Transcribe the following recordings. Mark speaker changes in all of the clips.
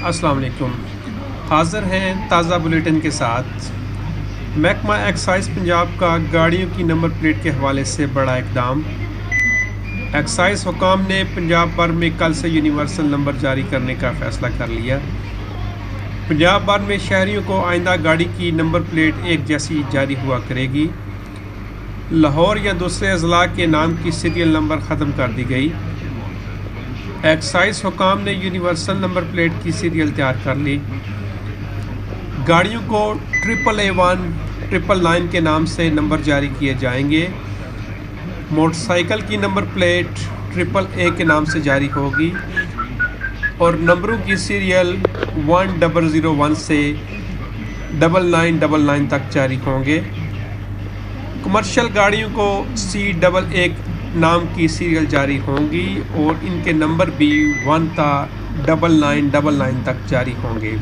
Speaker 1: السلام علیکم۔ حاضر ہیں تازہ بلیٹن کے ساتھ۔ محکمہ ایکسائز پنجاب کا گاڑیوں کی نمبر پلیٹ کے حوالے سے بڑا اقدام۔ ایکسائز حکام نے پنجاب بھر میں کل سے یونیورسل نمبر جاری کرنے کا فیصلہ کر لیا۔ پنجاب بھر میں شہریوں کو آئندہ گاڑی کی نمبر پلیٹ ایک جیسی جاری ہوا کرے گی۔ لاہور یا دوسرے اضلاع کے نام کی سیریل نمبر ختم کر دی گئی۔ ایکسائز حکام نے یونیورسل نمبر پلیٹ کی سیریل تیار کر لی۔ گاڑیوں کو 811 999 کے نام سے نمبر جاری کیے جائیں گے۔ موٹر سائیکل کی نمبر پلیٹ AAA کے نام سے جاری ہوگی اور نمبروں کی سیریل 1001 سے 9999 تک جاری ہوں گے۔ کمرشل گاڑیوں کو C11 نام کی سیریل جاری ہوں گی اور ان کے نمبر بھی 1 تا 9999 تک جاری ہوں گے۔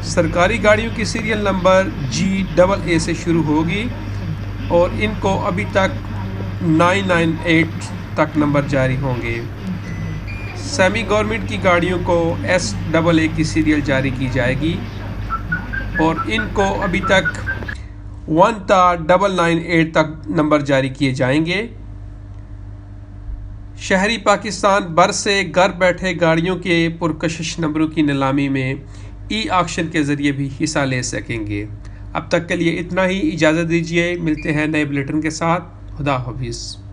Speaker 1: سرکاری گاڑیوں کی سیریل نمبر GAA سے شروع ہوگی اور ان کو ابھی تک 998 تک نمبر جاری ہوں گے۔ سیمی گورنمنٹ کی گاڑیوں کو SAA کی سیریل جاری کی جائے گی اور ان کو ابھی تک 1 تا 998 تک نمبر جاری کیے جائیں گے۔ شہری پاکستان بھر سے گھر بیٹھے گاڑیوں کے پرکشش نمبروں کی نیلامی میں آکشن کے ذریعے بھی حصہ لے سکیں گے۔ اب تک کے لیے اتنا ہی، اجازت دیجیے، ملتے ہیں نئے بلیٹن کے ساتھ۔ خدا حافظ۔